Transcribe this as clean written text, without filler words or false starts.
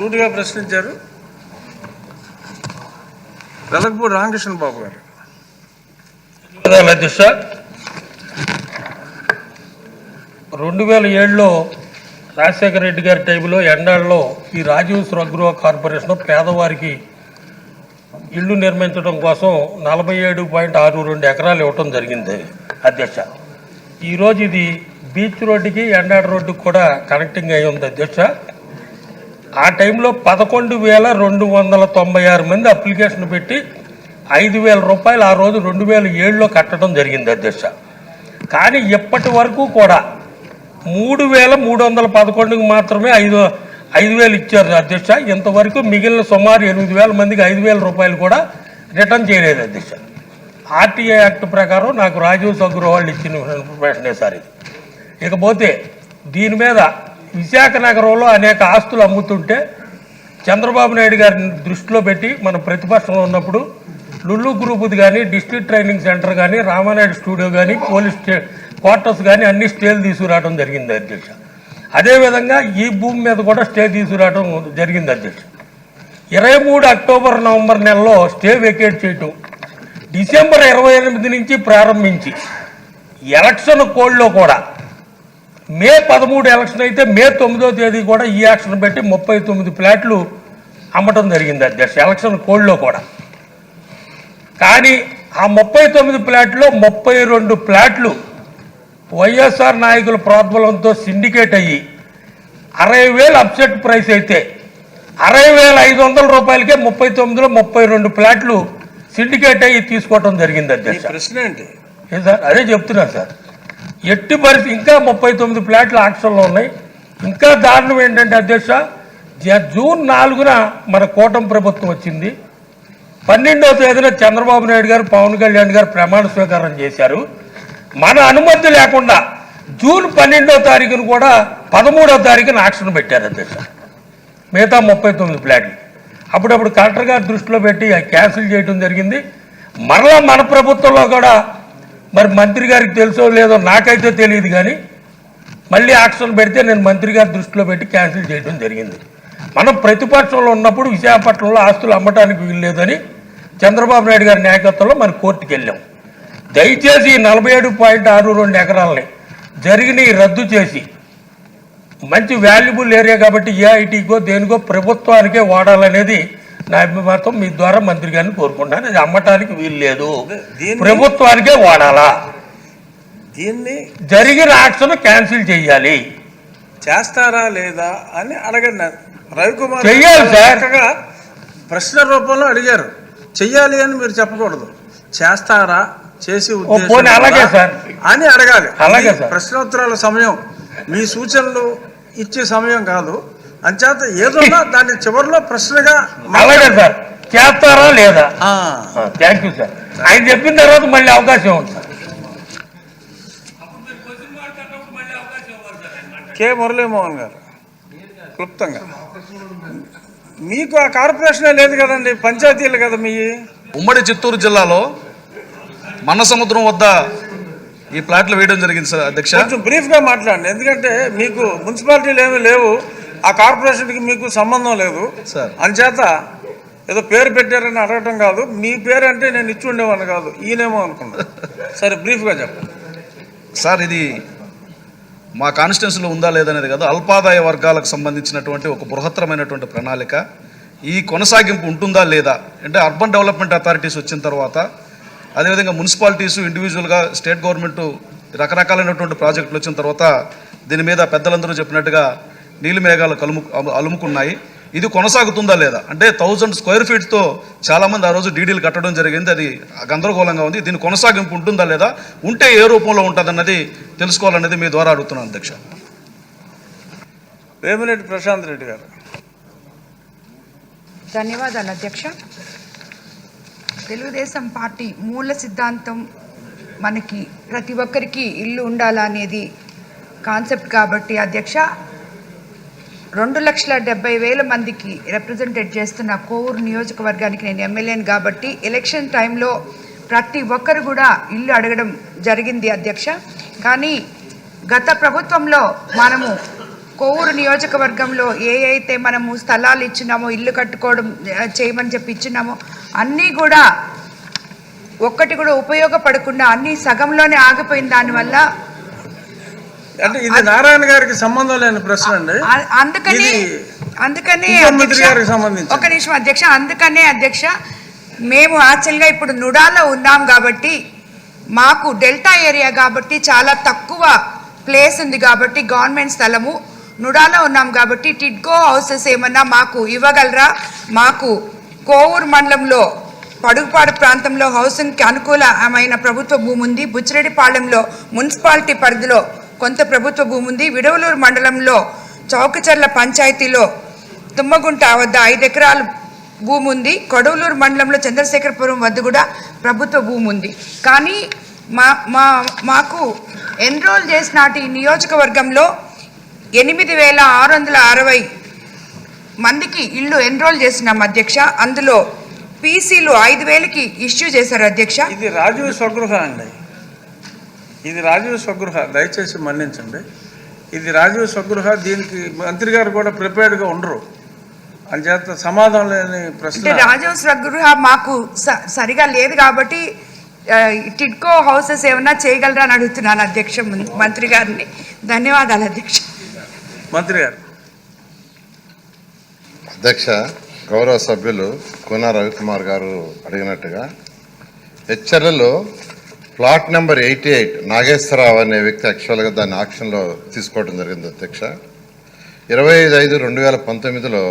సూటిగా ప్రశ్నించారు వెలగపూడి రామకృష్ణ బాబు గారు. అధ్యక్ష, 2007లో రాజశేఖర రెడ్డి గారి టైంలో ఎండాళ్ళలో ఈ రాజీవ్ స్వగృహ కార్పొరేషన్ పేదవారికి ఇళ్ళు నిర్మించడం కోసం 47.62 ఎకరాలు ఇవ్వటం జరిగింది అధ్యక్ష. ఈరోజు ఇది బీచ్ రోడ్డుకి ఎండాడ రోడ్డుకి కూడా కనెక్టింగ్ అయి ఉంది అధ్యక్ష. ఆ టైంలో 11,296 మంది అప్లికేషన్ పెట్టి 5,000 రూపాయలు ఆ రోజు 2007లో కట్టడం జరిగింది అధ్యక్ష. కానీ ఇప్పటి వరకు కూడా 3,311కి మాత్రమే 5,000 ఇచ్చారు అధ్యక్ష. ఇంతవరకు మిగిలిన సుమారు 8,000 మందికి 5,000 రూపాయలు కూడా రిటర్న్ చేయలేదు అధ్యక్ష. ఆర్టీఐ యాక్ట్ ప్రకారం నాకు రాజీవ్ స్వగృహ వాళ్ళు ఇచ్చిన ఇన్ఫర్మేషనే సార్ ఇది. ఇకపోతే దీని మీద విశాఖ నగరంలో అనేక ఆస్తులు అమ్ముతుంటే చంద్రబాబు నాయుడు గారిని దృష్టిలో పెట్టి మన ప్రతిపక్షంలో ఉన్నప్పుడు లుల్లు గ్రూపుది కానీ, డిస్ట్రిక్ట్ ట్రైనింగ్ సెంటర్ కానీ, రామానాయుడు స్టూడియో కానీ, పోలీస్ క్వార్టర్స్ కానీ అన్ని స్టేలు తీసుకురావడం జరిగింది అధ్యక్ష. అదేవిధంగా ఈ భూమి మీద కూడా స్టే తీసుకురావడం జరిగింది అధ్యక్ష. 23 అక్టోబర్ నవంబర్ నెలలో స్టే వెకేట్ చేయటం, డిసెంబర్ 28 నుంచి ప్రారంభించి ఎలక్షన్ కోడ్లో కూడా మే 13 ఎలక్షన్ అయితే మే 9వ తేదీ కూడా ఈ యాక్షన్ పెట్టి 39 ఫ్లాట్లు అమ్మటం జరిగింది అధ్యక్ష ఎలక్షన్ కోడ్లో కూడా. కానీ ఆ 39 ఫ్లాట్లో 32 ఫ్లాట్లు వైఎస్ఆర్ నాయకుల ప్రోద్బలంతో సిండికేట్ అయ్యి 60,000 అప్సెట్ ప్రైస్ అయితే 60,500 రూపాయలకే 39లో 32 ఫ్లాట్లు సిండికేట్ అయ్యి తీసుకోవటం జరిగింది అధ్యక్ష. ప్రశ్న ఏంటి సార్? అదే చెప్తున్నారు సార్. ఎట్టి పరిస్థితి ఇంకా 39 ఫ్లాట్లు ఆక్షన్లో ఉన్నాయి. ఇంకా దారుణం ఏంటంటే అధ్యక్ష, జూన్ 4న మన కూటమి ప్రభుత్వం వచ్చింది. 12వ తేదీన చంద్రబాబు నాయుడు గారు, పవన్ కళ్యాణ్ గారు ప్రమాణ స్వీకారం చేశారు. మన అనుమతి లేకుండా జూన్ 12వ తారీఖున కూడా 13వ తారీఖున ఆక్షన్ పెట్టారు అధ్యక్ష మిగతా 39 ఫ్లాట్లు. అప్పుడప్పుడు కలెక్టర్ గారి దృష్టిలో పెట్టి క్యాన్సిల్ చేయడం జరిగింది. మరలా మన ప్రభుత్వంలో కూడా మరి మంత్రి గారికి తెలుసో లేదో నాకైతే తెలియదు, కానీ మళ్ళీ ఆక్షన్ పెడితే నేను మంత్రి గారి దృష్టిలో పెట్టి క్యాన్సిల్ చేయడం జరిగింది. మనం ప్రతిపక్షంలో ఉన్నప్పుడు విశాఖపట్నంలో ఆస్తులు అమ్మటానికి వీల్లేదని చంద్రబాబు నాయుడు గారి నాయకత్వంలో మన కోర్టుకు వెళ్ళాం. దయచేసి 47.62 ఎకరాలని జరిగినవి రద్దు చేసి మంచి వాల్యుబుల్ ఏరియా కాబట్టి ఏఐటీకో దేనికో ప్రభుత్వానికే వాడాలనేది నా అభిమతం. మీ ద్వారా మంత్రి గారిని కోరుకుంటాను. అది అమ్మటానికి వీలు లేదు, ప్రభుత్వానికే వాడాలా. దీన్ని జరిగిన యాక్షన్ క్యాన్సిల్ చేయాలి. చేస్తారా లేదా అని అడగండి. రవికుమార్ చెయ్యాలి సార్. ప్రశ్న రూపంలో అడిగారు, చెయ్యాలి అని మీరు చెప్పకూడదు. చేస్తారా, చేసి అలాగే సార్ అని అడగాలి. అలాగే సార్. ప్రశ్నోత్తరాల సమయం మీ సూచనలు ఇచ్చే సమయం కాదు. అంచేత ఏదన్నా దాన్ని చివరిలో ప్రశ్నగా అలాగే సార్. చేస్తారా లేదా? Thank you sir. ఆయన చెప్పిన తర్వాత మళ్ళీ అవకాశం ఉంది సార్. కె మురళీమోహన్ గారు క్లుప్తంగా. మీకు ఆ కార్పొరేషనే లేదు కదండి, పంచాయతీలు కదా మీ. ఉమ్మడి చిత్తూరు జిల్లాలో మన్నసముద్రం వద్ద ఈ ప్లాట్లు వేయడం జరిగింది సార్ అధ్యక్ష. కొంచెం బ్రీఫ్గా మాట్లాడండి, ఎందుకంటే మీకు మున్సిపాలిటీలు ఏమీ లేవు, ఆ కార్పొరేషన్కి మీకు సంబంధం లేదు సార్. అంచేత ఏదో పేరు పెట్టారని అడగటం కాదు, మీ పేరు అంటే నేను ఇచ్చి ఉండేవాడిని కాదు, ఈయనేమో అనుకున్నా. సరే బ్రీఫ్గా చెప్పండి సార్. ఇది మా కాన్స్టిట్యున్సీలో ఉందా లేదనేది కాదు, అల్పాదాయ వర్గాలకు సంబంధించినటువంటి ఒక బృహత్తరమైనటువంటి ప్రణాళిక. ఈ కొనసాగింపు ఉంటుందా లేదా అంటే అర్బన్ డెవలప్మెంట్ అథారిటీస్ వచ్చిన తర్వాత, అదేవిధంగా మున్సిపాలిటీసు ఇండివిజువల్గా స్టేట్ గవర్నమెంటు రకరకాలైనటువంటి ప్రాజెక్టులు వచ్చిన తర్వాత దీని మీద పెద్దలందరూ చెప్పినట్టుగా నీలి మేఘాలు అలుముకున్నాయి. ఇది కొనసాగుతుందా లేదా అంటే 1000 స్క్వేర్ ఫీట్తో చాలామంది ఆ రోజు డీడీలు కట్టడం జరిగింది. అది గందరగోళంగా ఉంది. దీని కొనసాగింపు ఉంటుందా లేదా, ఉంటే ఏ రూపంలో ఉంటుందన్నది తెలుసుకోవాలనేది మీ ద్వారా అడుగుతున్నాను అధ్యక్ష. వేమిరెడ్డి ప్రశాంత్ రెడ్డి గారు. ధన్యవాదాలు అధ్యక్ష. తెలుగుదేశం పార్టీ మూల సిద్ధాంతం మనకి ప్రతి ఒక్కరికి ఇల్లు ఉండాలా అనేది కాన్సెప్ట్ కాబట్టి అధ్యక్ష, 2,70,000 మందికి రిప్రజెంటేట్ చేస్తున్న కోవూరు నియోజకవర్గానికి నేను ఎమ్మెల్యేని కాబట్టి ఎలక్షన్ టైంలో ప్రతి ఒక్కరు కూడా ఇల్లు అడగడం జరిగింది అధ్యక్ష. కానీ గత ప్రభుత్వంలో మనము కోవూరు నియోజకవర్గంలో ఏ అయితే మనము స్థలాలు ఇచ్చినామో, ఇల్లు కట్టుకోవడం చేయమని చెప్పి ఇచ్చినామో అన్నీ కూడా ఒక్కటి కూడా ఉపయోగపడకుండా అన్నీ సగంలోనే ఆగిపోయిన దానివల్ల అంటే ఇది నారాయణ గారికి సంబంధం లేని ప్రశ్న అండి. అందుకనే ముఖ్యమంత్రి గారికి సంబంధించి ఒక నిమిషం అధ్యక్ష, అందుకనే అధ్యక్ష మేము యాక్చువల్గా ఇప్పుడు నుడాలో ఉన్నాం కాబట్టి మాకు డెల్టా ఏరియా కాబట్టి చాలా తక్కువ ప్లేస్ ఉంది కాబట్టి గవర్నమెంట్ స్థలము నుడాలో ఉన్నాం కాబట్టి టిడ్కో హౌసెస్ ఏమన్నా మాకు ఇవ్వగలరా? మాకు కోవూరు మండలంలో పడుగుపాడు ప్రాంతంలో హౌసింగ్కి అనుకూలమైన ప్రభుత్వ భూమి ఉంది. బుచ్చిరెడ్డిపాళెంలో మున్సిపాలిటీ పరిధిలో కొంత ప్రభుత్వ భూమి ఉంది. విడవలూరు మండలంలో చౌకచర్ల పంచాయతీలో తుమ్మగుంట వద్ద 5 ఎకరాల భూమి ఉంది. కొడవలూరు మండలంలో చంద్రశేఖరపురం వద్ద కూడా ప్రభుత్వ భూమి ఉంది. కానీ మాకు ఎన్రోల్ చేసిన ఈ నియోజకవర్గంలో 8,660 మందికి ఇల్లు ఎన్రోల్ చేసినాం అధ్యక్ష. అందులో పీసీలు 5,000కి ఇష్యూ చేశారు అధ్యక్ష. ఇది రాజీవ్ స్వగృహ అండి, ఇది రాజీవ్ స్వగృహ, దయచేసి మన్నించండి. ఇది రాజీవ్ స్వగృహ. దీనికి మంత్రి గారు కూడా ప్రిపేర్డ్గా ఉండరు, అంచేత సమాధానం లేని ప్రశ్న. రాజీవ్ స్వగృహ మాకు సరిగా లేదు కాబట్టి టిడ్కో హౌసెస్ ఏమన్నా చేయగలరా అని అడుగుతున్నాను అధ్యక్ష మంత్రి గారిని. ధన్యవాదాలు అధ్యక్ష. మంత్రి గారు. అధ్యక్ష, గౌరవ సభ్యులు కోన రవికుమార్ గారు అడిగినట్టుగా హెచ్ఎల్ఏలో ప్లాట్ నెంబర్ 88 నాగేశ్వరరావు అనే వ్యక్తి యాక్చువల్గా దాన్ని ఆక్షన్లో తీసుకోవడం జరిగింది అధ్యక్ష. 25/5/2019లో